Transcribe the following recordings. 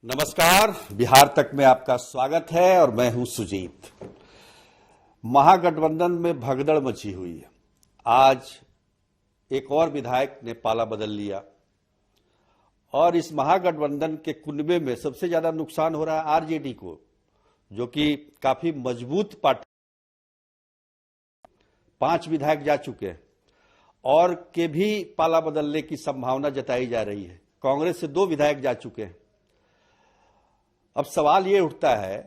नमस्कार, बिहार तक में आपका स्वागत है और मैं हूं सुजीत। महागठबंधन में भगदड़ मची हुई है। आज एक और विधायक ने पाला बदल लिया और इस महागठबंधन के कुनबे में सबसे ज्यादा नुकसान हो रहा है आरजेडी को, जो कि काफी मजबूत पार्टी। 5 विधायक जा चुके हैं और के भी पाला बदलने की संभावना जताई जा रही है। कांग्रेस से 2 विधायक जा चुके हैं। अब सवाल ये उठता है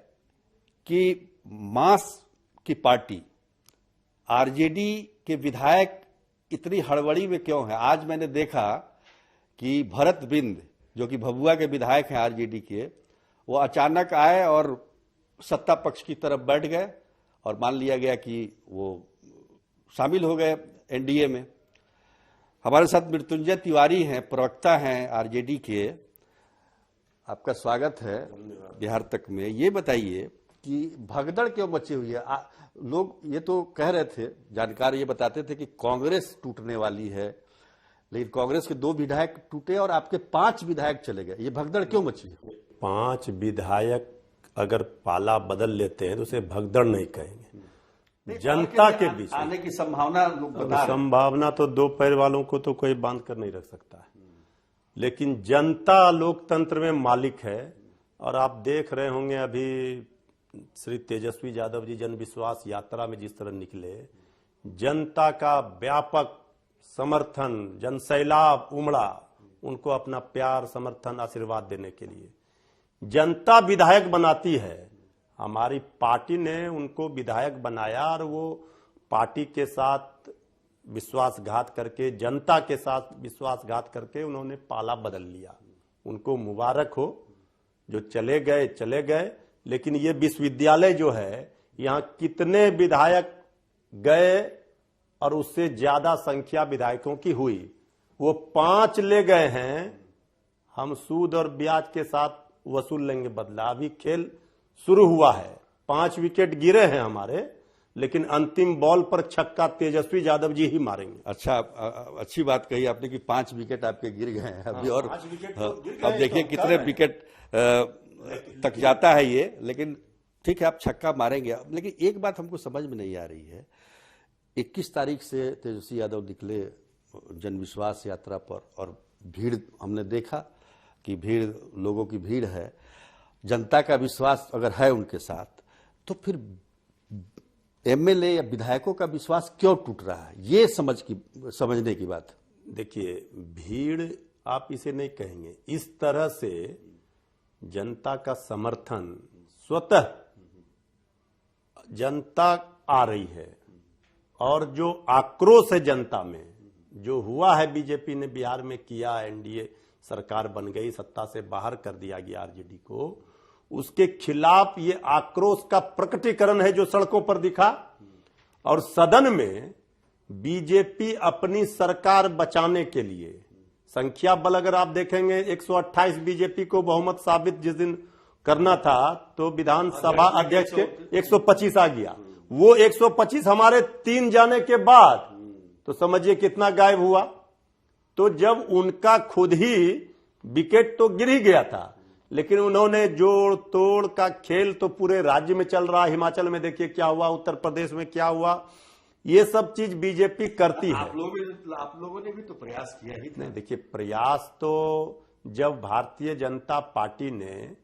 कि मास की पार्टी आरजेडी के विधायक इतनी हड़बड़ी में क्यों है। आज मैंने देखा कि भरत बिंद, जो कि भभुआ के विधायक हैं आरजेडी के, वो अचानक आए और सत्ता पक्ष की तरफ बैठ गए और मान लिया गया कि वो शामिल हो गए एनडीए में। हमारे साथ मृत्युंजय तिवारी हैं, प्रवक्ता हैं आरजेडी के। आपका स्वागत है बिहार तक में। ये बताइए कि भगदड़ क्यों मची हुई है। लोग ये तो कह रहे थे, जानकार ये बताते थे कि कांग्रेस टूटने वाली है, लेकिन कांग्रेस के 2 विधायक टूटे और आपके 5 विधायक चले गए। ये भगदड़ क्यों मची है? 5 विधायक अगर पाला बदल लेते हैं तो उसे भगदड़ नहीं कहेंगे। जनता के बीच आने की संभावना लोग बता रहे हैं। संभावना तो 2 पैर वालों को तो कोई बांध कर नहीं रख सकता है, लेकिन जनता लोकतंत्र में मालिक है। और आप देख रहे होंगे अभी श्री तेजस्वी यादव जी जन विश्वास यात्रा में जिस तरह निकले, जनता का व्यापक समर्थन, जनसैलाब उमड़ा उनको अपना प्यार, समर्थन, आशीर्वाद देने के लिए। जनता विधायक बनाती है। हमारी पार्टी ने उनको विधायक बनाया और वो पार्टी के साथ विश्वासघात करके, जनता के साथ विश्वासघात करके उन्होंने पाला बदल लिया। उनको मुबारक हो, जो चले गए। लेकिन ये विश्वविद्यालय जो है, यहाँ कितने विधायक गए और उससे ज्यादा संख्या विधायकों की हुई। वो 5 ले गए हैं। हम सूद और ब्याज के साथ वसूल लेंगे बदला। अभी खेल शुरू हुआ है। 5 विकेट गिरे हैं हमारे, लेकिन अंतिम बॉल पर छक्का तेजस्वी यादव जी ही मारेंगे। अच्छा, अच्छी बात कही आपने कि 5 विकेट आपके गिर गए हैं अभी। और अब देखिए कितने विकेट तक जाता है ये, लेकिन ठीक है, आप छक्का मारेंगे। लेकिन एक बात हमको समझ में नहीं आ रही है। 21 तारीख से तेजस्वी यादव निकले जनविश्वास यात्रा पर और भीड़, हमने देखा कि भीड़, लोगों की भीड़ है। जनता का विश्वास अगर है उनके साथ, तो फिर एमएलए या विधायकों का विश्वास क्यों टूट रहा है, ये समझने की बात। देखिए, भीड़ आप इसे नहीं कहेंगे। इस तरह से जनता का समर्थन, स्वतः जनता आ रही है। और जो आक्रोश है जनता में, जो हुआ है, बीजेपी ने बिहार में किया, एनडीए सरकार बन गई, सत्ता से बाहर कर दिया गया आरजेडी को, उसके खिलाफ ये आक्रोश का प्रकटीकरण है जो सड़कों पर दिखा। और सदन में बीजेपी अपनी सरकार बचाने के लिए, संख्या बल अगर आप देखेंगे, 128 बीजेपी को बहुमत साबित जिस दिन करना था, तो विधानसभा अध्यक्ष के 125 आ गया। वो 125 हमारे 3 जाने के बाद, तो समझिए कितना गायब हुआ। तो जब उनका खुद ही विकेट तो गिर ही गया था, लेकिन उन्होंने जोड़ तोड़ का खेल तो पूरे राज्य में चल रहा। हिमाचल में देखिए क्या हुआ, उत्तर प्रदेश में क्या हुआ। ये सब चीज बीजेपी करती है। आप लोगों ने भी तो प्रयास किया ही था। नहीं, देखिए, प्रयास तो जब भारतीय जनता पार्टी ने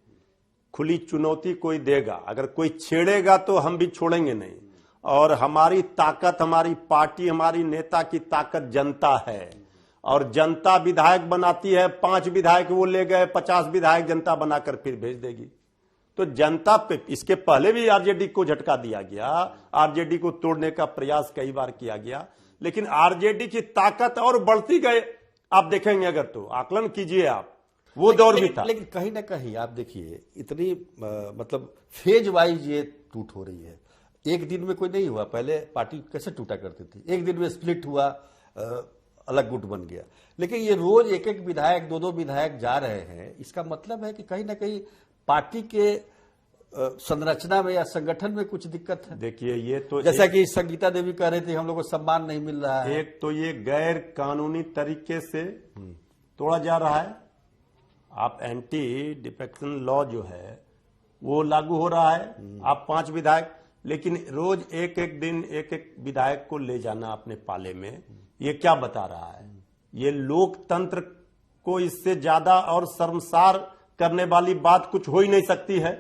खुली चुनौती कोई देगा, अगर कोई छेड़ेगा तो हम भी छोड़ेंगे नहीं। और हमारी ताकत, हमारी पार्टी, हमारी नेता की ताकत जनता है। और जनता विधायक बनाती है। 5 विधायक वो ले गए, 50 विधायक जनता बनाकर फिर भेज देगी। तो जनता पे, इसके पहले भी आरजेडी को झटका दिया गया, आरजेडी को तोड़ने का प्रयास कई बार किया गया, लेकिन आरजेडी की ताकत और बढ़ती गए। आप देखेंगे अगर तो आकलन कीजिए आप, वो दौर भी था। लेकिन कहीं ना कहीं आप देखिए, इतनी मतलब फेज वाइज ये टूट हो रही है। एक दिन में कोई नहीं हुआ। पहले पार्टी कैसे टूटा करती थी, एक दिन में स्प्लिट हुआ, अलग गुट बन गया। लेकिन ये रोज एक विधायक, 2 विधायक जा रहे हैं। इसका मतलब है कि कहीं ना कहीं पार्टी के संरचना में या संगठन में कुछ दिक्कत है। देखिए, ये तो जैसा कि संगीता देवी कह रही थी, हम लोग को सम्मान नहीं मिल रहा है। एक तो ये गैर कानूनी तरीके से तोड़ा जा रहा है। आप एंटी डिफेक्शन लॉ जो है वो लागू हो रहा है। आप 5 विधायक, लेकिन रोज एक एक दिन एक एक विधायक को ले जाना अपने पाले में, ये क्या बता रहा है? ये लोकतंत्र को इससे ज्यादा और शर्मसार करने वाली बात कुछ हो ही नहीं सकती है।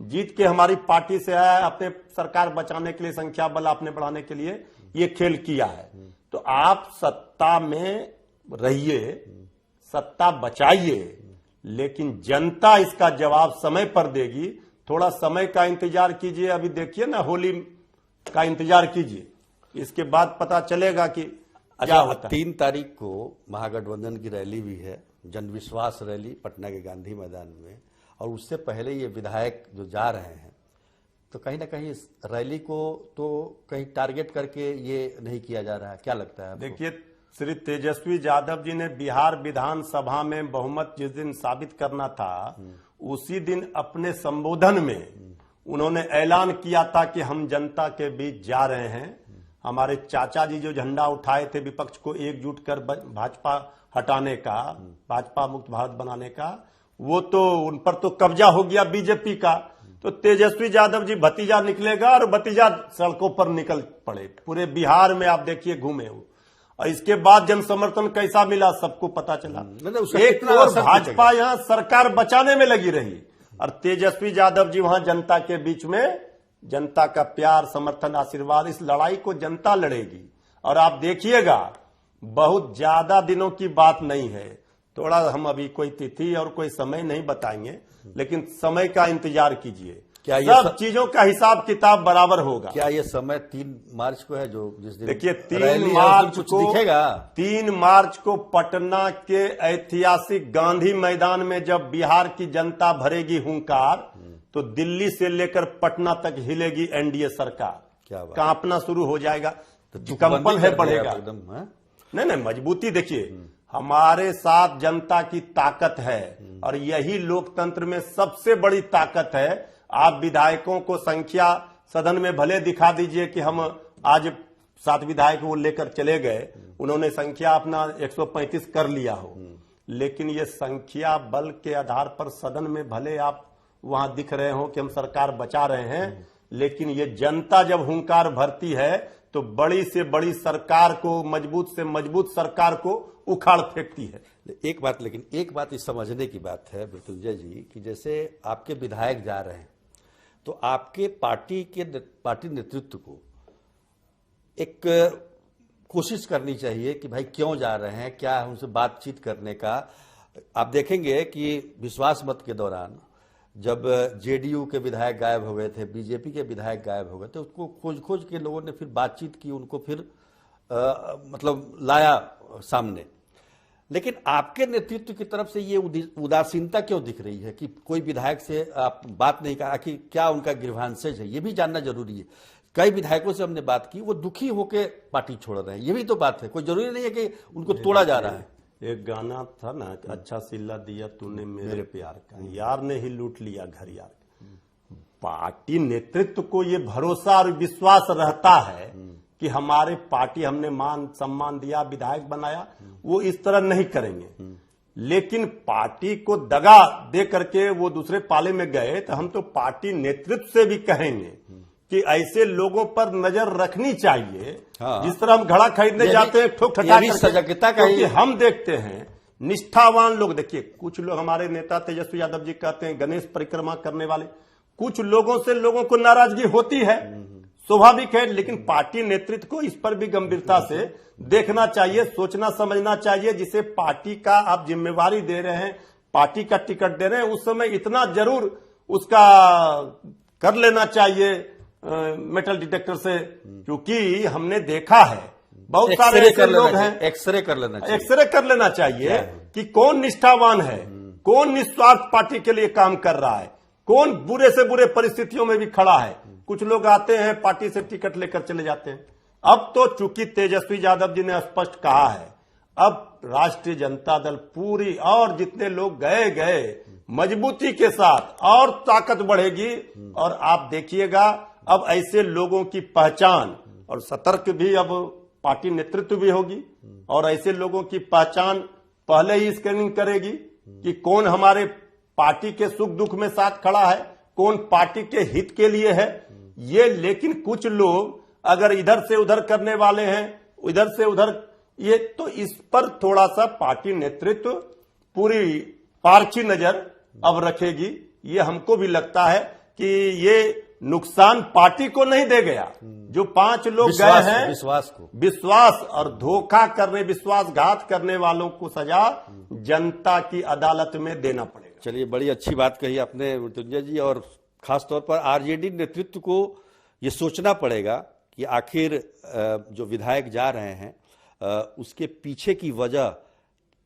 जीत के हमारी पार्टी से आया है, अपने सरकार बचाने के लिए, संख्या बल अपने बढ़ाने के लिए ये खेल किया है। तो आप सत्ता में रहिए, सत्ता बचाइए, लेकिन जनता इसका जवाब समय पर देगी। थोड़ा समय का इंतजार कीजिए। अभी देखिए ना, होली का इंतजार कीजिए, इसके बाद पता चलेगा कि क्या होता है। 3 तारीख को महागठबंधन की रैली भी है, जनविश्वास रैली पटना के गांधी मैदान में, और उससे पहले ये विधायक जो जा रहे हैं, तो कहीं ना कहीं इस रैली को तो कहीं टारगेट करके ये नहीं किया जा रहा है, क्या लगता है आपको? देखिए, श्री तेजस्वी यादव जी ने बिहार विधानसभा में बहुमत जिस दिन साबित करना था, उसी दिन अपने संबोधन में उन्होंने ऐलान किया था कि हम जनता के बीच जा रहे हैं। हमारे चाचा जी जो झंडा उठाए थे विपक्ष को एकजुट कर भाजपा हटाने का, भाजपा मुक्त भारत बनाने का, वो तो उन पर तो कब्जा हो गया बीजेपी का। तो तेजस्वी यादव जी भतीजा निकलेगा और भतीजा सड़कों पर निकल पड़े। पूरे बिहार में आप देखिए घूमे हो, और इसके बाद जन समर्थन कैसा मिला सबको पता चला। एक और भाजपा यहाँ सरकार बचाने में लगी रही, और तेजस्वी यादव जी वहां जनता के बीच में, जनता का प्यार, समर्थन, आशीर्वाद, इस लड़ाई को जनता लड़ेगी। और आप देखिएगा, बहुत ज्यादा दिनों की बात नहीं है। थोड़ा हम अभी कोई तिथि और कोई समय नहीं बताएंगे, लेकिन समय का इंतजार कीजिए। क्या सब चीजों का हिसाब किताब बराबर होगा। क्या ये समय 3 मार्च को है, जो जिस दिन देखिए 3 मार्च को दिखेगा? 3 मार्च को पटना के ऐतिहासिक गांधी मैदान में जब बिहार की जनता भरेगी हुंकार, तो दिल्ली से लेकर पटना तक हिलेगी एनडीए सरकार। क्या बात, कांपना शुरू हो जाएगा, तो कंपन है बढ़ेगा एकदम। नहीं, मजबूती देखिए, हमारे साथ जनता की ताकत है, और यही लोकतंत्र में सबसे बड़ी ताकत है। आप विधायकों को संख्या सदन में भले दिखा दीजिए कि हम आज 7 विधायक वो लेकर चले गए, उन्होंने संख्या अपना 135 कर लिया हो, लेकिन ये संख्या बल के आधार पर सदन में भले आप वहां दिख रहे हो कि हम सरकार बचा रहे हैं, लेकिन ये जनता जब हुंकार भरती है तो बड़ी से बड़ी सरकार को, मजबूत से मजबूत सरकार को उखाड़ फेंकती है। एक बात इस समझने की बात है मृत्युंजय जी, कि जैसे आपके विधायक जा रहे हैं, तो आपके पार्टी नेतृत्व को एक कोशिश करनी चाहिए कि भाई क्यों जा रहे हैं, क्या है उनसे बातचीत करने का। आप देखेंगे कि विश्वास मत के दौरान जब जेडीयू के विधायक गायब हो गए थे, बीजेपी के विधायक गायब हो गए थे, उसको खोज के लोगों ने फिर बातचीत की, उनको फिर मतलब लाया सामने। लेकिन आपके नेतृत्व की तरफ से ये उदासीनता क्यों दिख रही है कि कोई विधायक से आप बात नहीं कहा, कि क्या उनका ग्रीवांसेज है, ये भी जानना जरूरी है। कई विधायकों से हमने बात की, वो दुखी होकर पार्टी छोड़ रहे हैं, ये भी तो बात है। कोई जरूरी नहीं है कि उनको तोड़ा जा रहा है। एक गाना था ना, अच्छा सिला दिया तूने मेरे प्यार का, यार ने ही लूट लिया घर यार। पार्टी नेतृत्व को ये भरोसा और विश्वास रहता है कि हमारे पार्टी, हमने मान सम्मान दिया, विधायक बनाया, वो इस तरह नहीं करेंगे। लेकिन पार्टी को दगा दे करके वो दूसरे पाले में गए, तो हम तो पार्टी नेतृत्व से भी कहेंगे कि ऐसे लोगों पर नजर रखनी चाहिए। हाँ। जिस तरह हम घड़ा खरीदने जाते हैं ठोक ठटा सजगता, क्योंकि हम देखते हैं निष्ठावान लोग। देखिए, कुछ लोग, हमारे नेता तेजस्वी यादव जी कहते हैं गणेश परिक्रमा करने वाले, कुछ लोगों से लोगों को नाराजगी होती है, स्वाभाविक है, लेकिन पार्टी नेतृत्व को इस पर भी गंभीरता से देखना चाहिए, सोचना समझना चाहिए। जिसे पार्टी का आप जिम्मेवारी दे रहे हैं, पार्टी का टिकट दे रहे हैं, उस समय इतना जरूर उसका कर लेना चाहिए मेटल डिटेक्टर से, क्योंकि हमने देखा है बहुत सारे ऐसे लोग हैं। एक्सरे कर लेना चाहिए कि कौन निष्ठावान है, कौन निस्वार्थ पार्टी के लिए काम कर रहा है, कौन बुरे से बुरे परिस्थितियों में भी खड़ा है। कुछ लोग आते हैं पार्टी से टिकट लेकर चले जाते हैं। अब तो चूंकि तेजस्वी यादव जी ने स्पष्ट कहा है, अब राष्ट्रीय जनता दल पूरी, और जितने लोग गए मजबूती के साथ और ताकत बढ़ेगी। और आप देखिएगा, अब ऐसे लोगों की पहचान और सतर्क भी अब पार्टी नेतृत्व भी होगी, और ऐसे लोगों की पहचान पहले ही स्क्रीनिंग करेगी कि कौन हमारे पार्टी के सुख दुख में साथ खड़ा है, कौन पार्टी के हित के लिए है ये। लेकिन कुछ लोग अगर इधर से उधर करने वाले हैं, इधर से उधर, ये तो इस पर थोड़ा सा पार्टी नेतृत्व पूरी पारछी नजर अब रखेगी। ये हमको भी लगता है कि ये नुकसान पार्टी को नहीं दे गया। जो 5 लोग गए हैं, विश्वास और धोखा करने, विश्वासघात करने वालों को सजा जनता की अदालत में देना पड़ेगा। चलिए, बड़ी अच्छी बात कही आपने मृत्युंजय जी। और खासतौर पर आरजेडी नेतृत्व को ये सोचना पड़ेगा कि आखिर जो विधायक जा रहे हैं उसके पीछे की वजह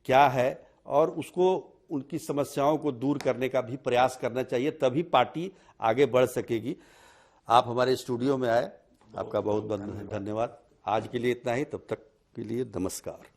क्या है और उसको, उनकी समस्याओं को दूर करने का भी प्रयास करना चाहिए, तभी पार्टी आगे बढ़ सकेगी। आप हमारे स्टूडियो में आए, आपका बहुत बहुत धन्यवाद। आज के लिए इतना ही, तब तक के लिए नमस्कार।